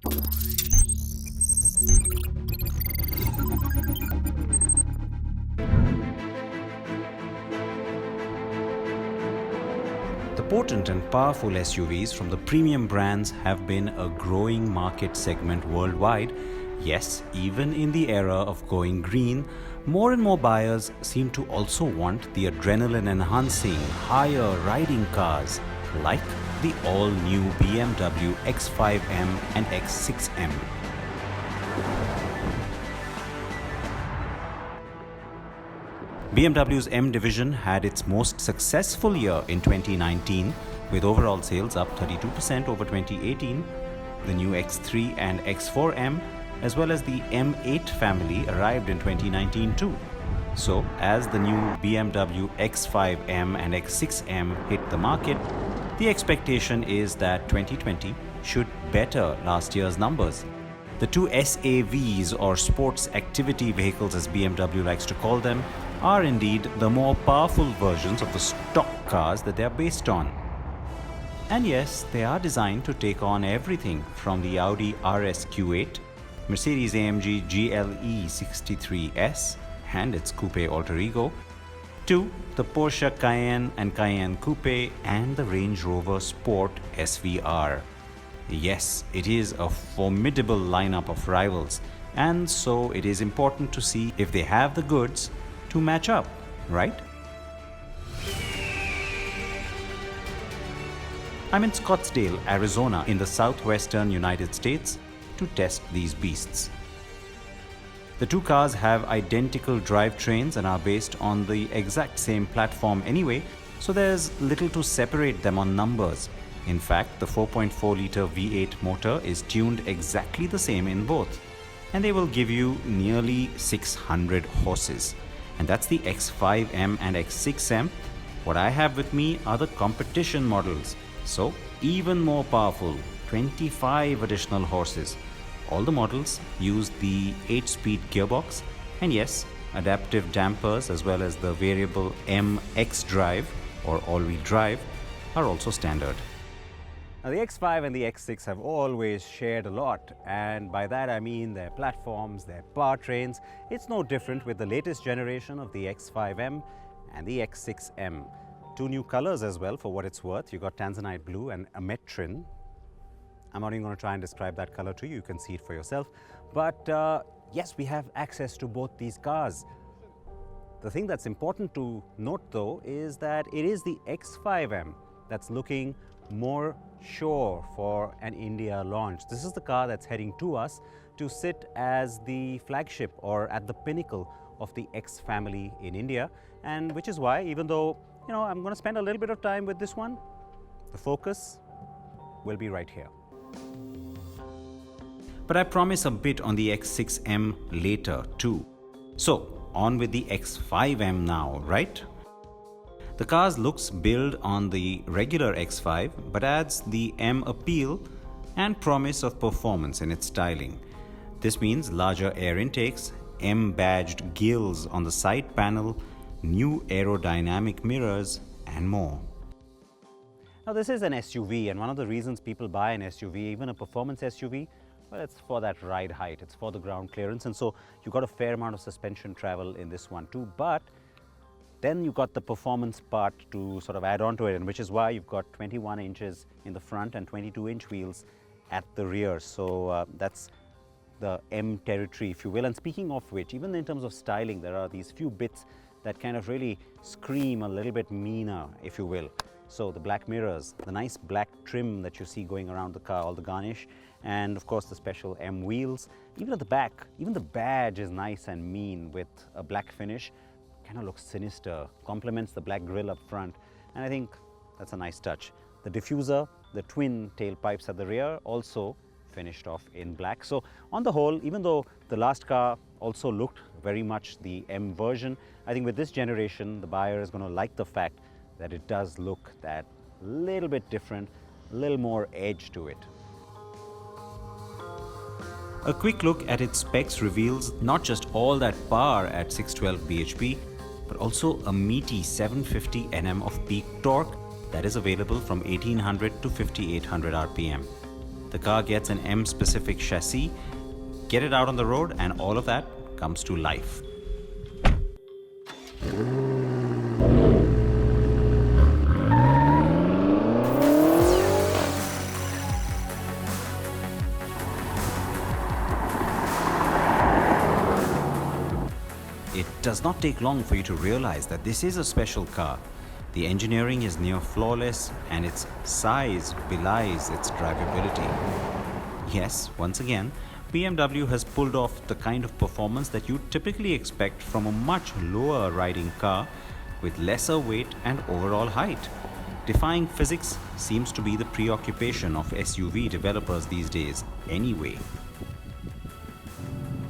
The potent and powerful SUVs from the premium brands have been a growing market segment worldwide. Yes, even in the era of going green, more and more buyers seem to also want the adrenaline-enhancing, higher riding cars like the all-new BMW X5M and X6M. BMW's M division had its most successful year in 2019, with overall sales up 32% over 2018. The new X3 and X4M, as well as the M8 family, arrived in 2019 too. So, as the new BMW X5M and X6M hit the market, the expectation is that 2020 should better last year's numbers. The two SAVs, or sports activity vehicles as BMW likes to call them, are indeed the more powerful versions of the stock cars that they are based on. And yes, they are designed to take on everything from the Audi RS Q8, Mercedes-AMG GLE 63S and its coupe alter ego, to the Porsche Cayenne and Cayenne Coupe and the Range Rover Sport SVR. Yes, it is a formidable lineup of rivals, and so it is important to see if they have the goods to match up, right? I'm in Scottsdale, Arizona, in the southwestern United States to test these beasts. The two cars have identical drivetrains and are based on the exact same platform anyway, so there's little to separate them on numbers. In fact, the 4.4-litre V8 motor is tuned exactly the same in both, and they will give you nearly 600 horses. And that's the X5M and X6M. What I have with me are the competition models, so even more powerful, 25 additional horses. All the models use the 8-speed gearbox, and yes, adaptive dampers as well as the variable MX drive or all-wheel drive are also standard. Now, the X5 and the X6 have always shared a lot, and by that I mean their platforms, their powertrains. It's no different with the latest generation of the X5M and the X6M. Two new colors as well, for what it's worth. You got Tanzanite blue and Ametrin. I'm not even going to try and describe that color to you. You can see it for yourself. But yes, we have access to both these cars. The thing that's important to note though is that it is the X5M that's looking more sure for an India launch. This is the car that's heading to us to sit as the flagship or at the pinnacle of the X family in India, and which is why, even though I'm going to spend a little bit of time with this one, the focus will be right here. But I promise a bit on the X6M later too. So on with the X5M now, right? The car's looks build on the regular X5 but adds the M appeal and promise of performance in its styling. This means larger air intakes, M-badged gills on the side panel, new aerodynamic mirrors and more. Now, this is an SUV, and one of the reasons people buy an SUV, even a performance SUV, well, it's for that ride height, it's for the ground clearance, and so you got a fair amount of suspension travel in this one too. But then you got the performance part to sort of add on to it, and which is why you've got 21 inches in the front and 22-inch wheels at the rear. So that's the M territory, if you will. And speaking of which, even in terms of styling, there are these few bits that kind of really scream a little bit meaner, if you will. So the black mirrors, the nice black trim that you see going around the car, all the garnish, and of course the special M wheels. Even at the back, even the badge is nice and mean with a black finish. Kind of looks sinister, complements the black grille up front, and I think that's a nice touch. The diffuser, the twin tailpipes at the rear, also finished off in black. So on the whole, even though the last car also looked very much the M version, I think with this generation, the buyer is going to like the fact that it does look that little bit different, a little more edge to it. A quick look at its specs reveals not just all that power at 612 bhp, but also a meaty 750 Nm of peak torque that is available from 1800 to 5800 RPM. The car gets an M-specific chassis. Get it out on the road and all of that comes to life. It does not take long for you to realize that this is a special car. The engineering is near flawless and its size belies its drivability. Yes, once again, BMW has pulled off the kind of performance that you typically expect from a much lower riding car with lesser weight and overall height. Defying physics seems to be the preoccupation of SUV developers these days anyway.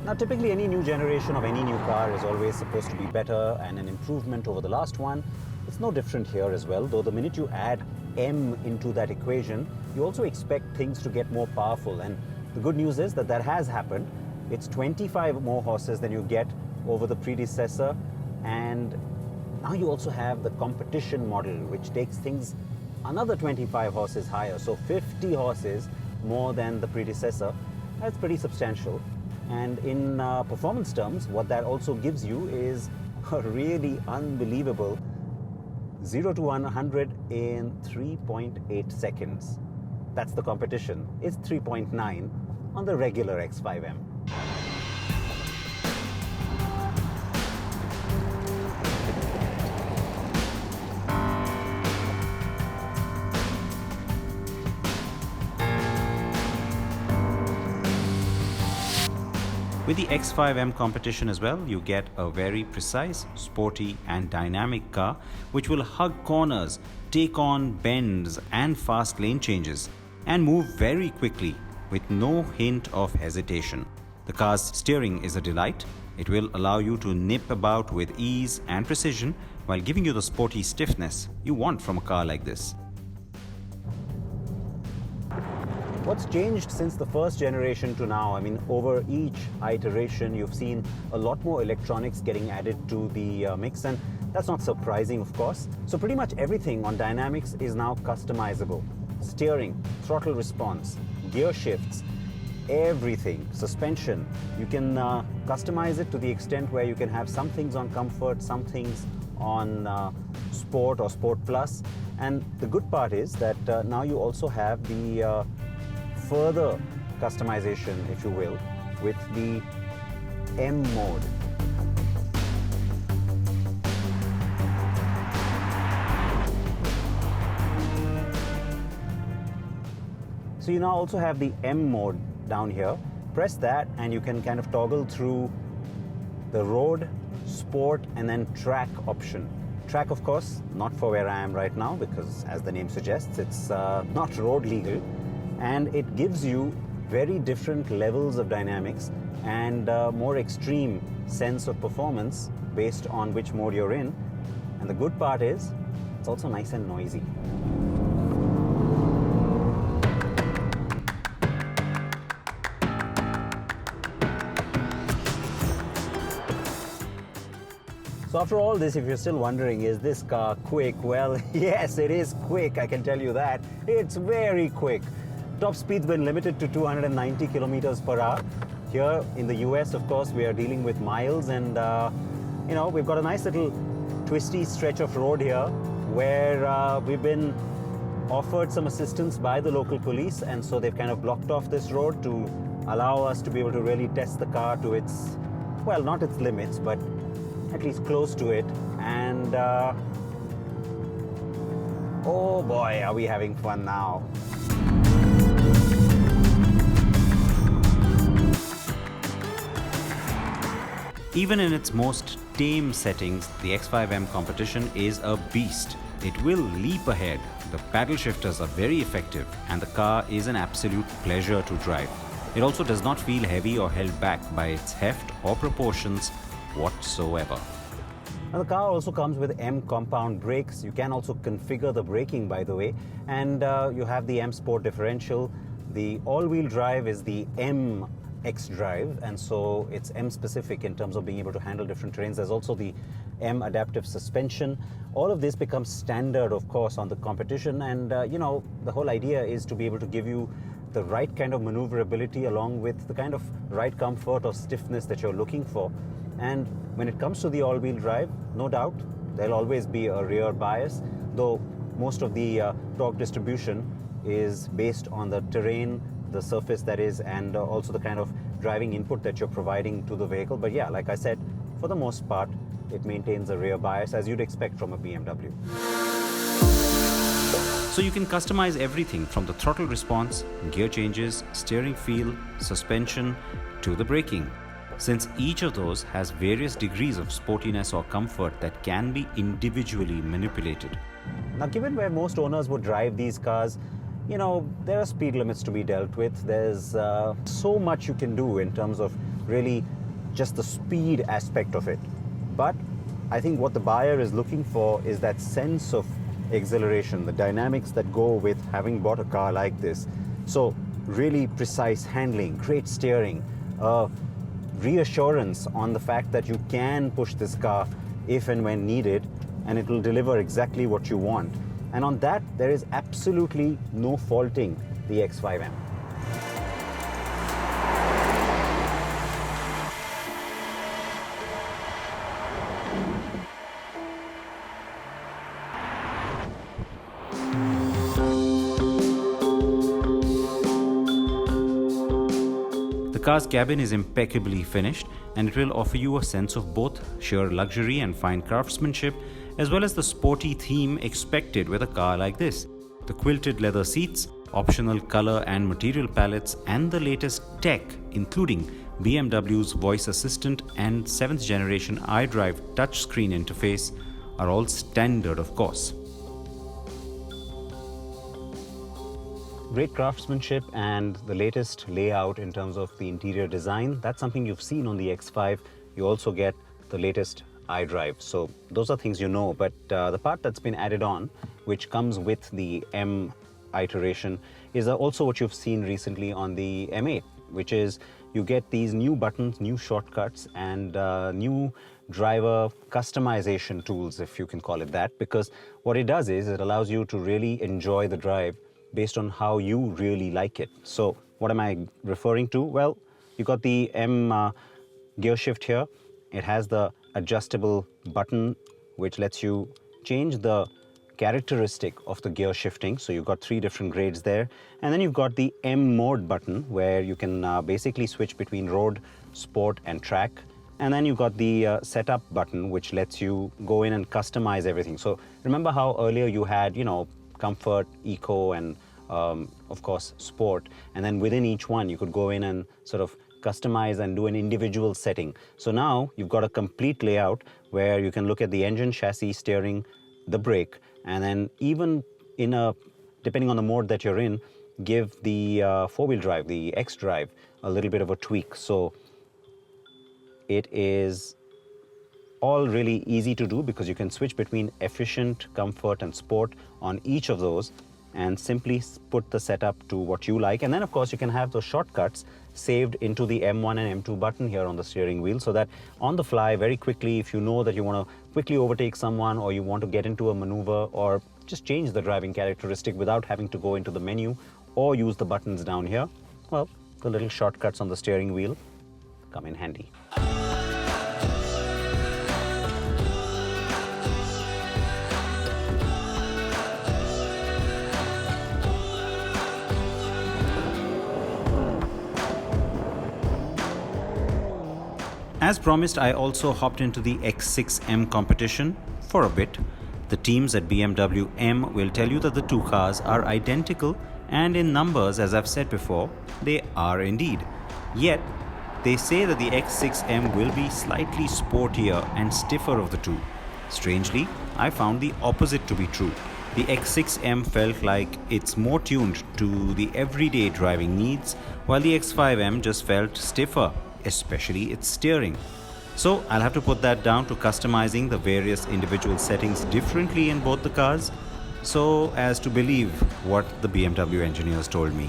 Now, typically any new generation of any new car is always supposed to be better and an improvement over the last one. It's no different here as well, though the minute you add M into that equation, you also expect things to get more powerful. And the good news is that that has happened. It's 25 more horses than you get over the predecessor. And now you also have the competition model, which takes things another 25 horses higher. So 50 horses more than the predecessor. That's pretty substantial. And in performance terms, what that also gives you is a really unbelievable 0 to 100 in 3.8 seconds. That's the competition. It's 3.9 on the regular X5M. With the X5M competition as well, you get a very precise, sporty and dynamic car which will hug corners, take on bends and fast lane changes, and move very quickly with no hint of hesitation. The car's steering is a delight. It will allow you to nip about with ease and precision while giving you the sporty stiffness you want from a car like this. What's changed since the first generation to now? I mean, over each iteration, you've seen a lot more electronics getting added to the mix, and that's not surprising, of course. So pretty much everything on dynamics is now customizable. Steering, throttle response, gear shifts, everything, suspension. You can customize it to the extent where you can have some things on comfort, some things on sport or sport plus. And the good part is that now you also have the further customization, if you will, with the M mode. So you now also have the M mode down here. Press that and you can kind of toggle through the road, sport and then track option. Track, of course, not for where I am right now because, as the name suggests, it's not road legal. And it gives you very different levels of dynamics and more extreme sense of performance based on which mode you're in. And the good part is, it's also nice and noisy. So after all this, if you're still wondering, is this car quick? Well, yes, it is quick, I can tell you that. It's very quick. Top speed's been limited to 290 kilometers per hour. Here in the US, of course, we are dealing with miles, and you know, we've got a nice little twisty stretch of road here where we've been offered some assistance by the local police, and so they've kind of blocked off this road to allow us to be able to really test the car to its, well, not its limits, but at least close to it. And oh boy, are we having fun now. Even in its most tame settings, the X5M competition is a beast. It will leap ahead. The paddle shifters are very effective and the car is an absolute pleasure to drive. It also does not feel heavy or held back by its heft or proportions whatsoever. Now, the car also comes with M compound brakes. You can also configure the braking, by the way, and you have the M Sport differential. The all-wheel drive is the M X drive, and so it's M specific in terms of being able to handle different terrains. There's also the M adaptive suspension. All of this becomes standard, of course, on the competition, and you know, the whole idea is to be able to give you the right kind of maneuverability along with the kind of right comfort or stiffness that you're looking for. And when it comes to the all-wheel drive, no doubt, there'll always be a rear bias, though most of the torque distribution is based on the terrain, the surface that is, and also the kind of driving input that you're providing to the vehicle. But yeah, like I said, for the most part, it maintains a rear bias as you'd expect from a BMW. So you can customize everything from the throttle response, gear changes, steering feel, suspension, to the braking, since each of those has various degrees of sportiness or comfort that can be individually manipulated. Now, given where most owners would drive these cars, you know, there are speed limits to be dealt with. There's so much you can do in terms of really just the speed aspect of it. But I think what the buyer is looking for is that sense of exhilaration, the dynamics that go with having bought a car like this. So really precise handling, great steering, reassurance on the fact that you can push this car if and when needed, and it will deliver exactly what you want. And on that, there is absolutely no faulting the X5M. The car's cabin is impeccably finished, and it will offer you a sense of both sheer luxury and fine craftsmanship, as well as the sporty theme expected with a car like this. The quilted leather seats, optional color and material palettes, and the latest tech, including BMW's voice assistant and 7th generation iDrive touchscreen interface, are all standard, of course. Great craftsmanship and the latest layout in terms of the interior design. That's something you've seen on the X5. You also get the latest iDrive. So those are things you know, but the part that's been added on, which comes with the M iteration, is also what you've seen recently on the M8, which is you get these new buttons, new shortcuts, and new driver customization tools, if you can call it that, because what it does is it allows you to really enjoy the drive based on how you really like it. So what am I referring to? Well, you got the M gear shift here. It has the adjustable button which lets you change the characteristic of the gear shifting. So you've got 3 different grades there. And then you've got the M mode button where you can basically switch between road, sport and track. And then you've got the setup button which lets you go in and customize everything. So remember how earlier you had, you know, comfort, eco, and of course sport, and then within each one you could go in and sort of customize and do an individual setting. So now you've got a complete layout where you can look at the engine, chassis, steering, the brake, and then even in a, depending on the mode that you're in, give the 4-wheel drive, the X-Drive, a little bit of a tweak. So it is all really easy to do because you can switch between efficient, comfort and sport on each of those and simply put the setup to what you like. And then of course you can have those shortcuts saved into the M1 and M2 button here on the steering wheel, so that on the fly very quickly, if you know that you want to quickly overtake someone or you want to get into a maneuver or just change the driving characteristic without having to go into the menu or use the buttons down here, well, the little shortcuts on the steering wheel come in handy. As promised, I also hopped into the X6M competition for a bit. The teams at BMW M will tell you that the two cars are identical, and in numbers, as I've said before, they are indeed. Yet, they say that the X6M will be slightly sportier and stiffer of the two. Strangely, I found the opposite to be true. The X6M felt like it's more tuned to the everyday driving needs, while the X5M just felt stiffer, especially its steering. So I'll have to put that down to customizing the various individual settings differently in both the cars, so as to believe what the BMW engineers told me.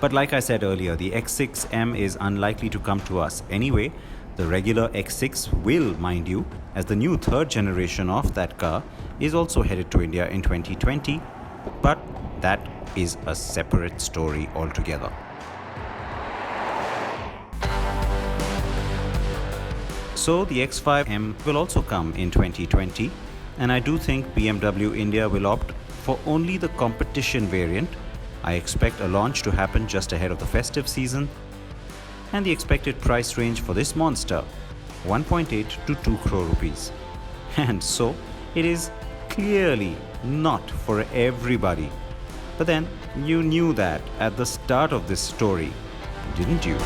But like I said earlier, the X6M is unlikely to come to us anyway. The regular X6 will, mind you, as the new 3rd generation of that car is also headed to India in 2020. But that is a separate story altogether. So the X5M will also come in 2020, and I do think BMW India will opt for only the competition variant. I expect a launch to happen just ahead of the festive season, and the expected price range for this monster, 1.8 to 2 crore rupees. And so it is clearly not for everybody. But then you knew that at the start of this story, didn't you?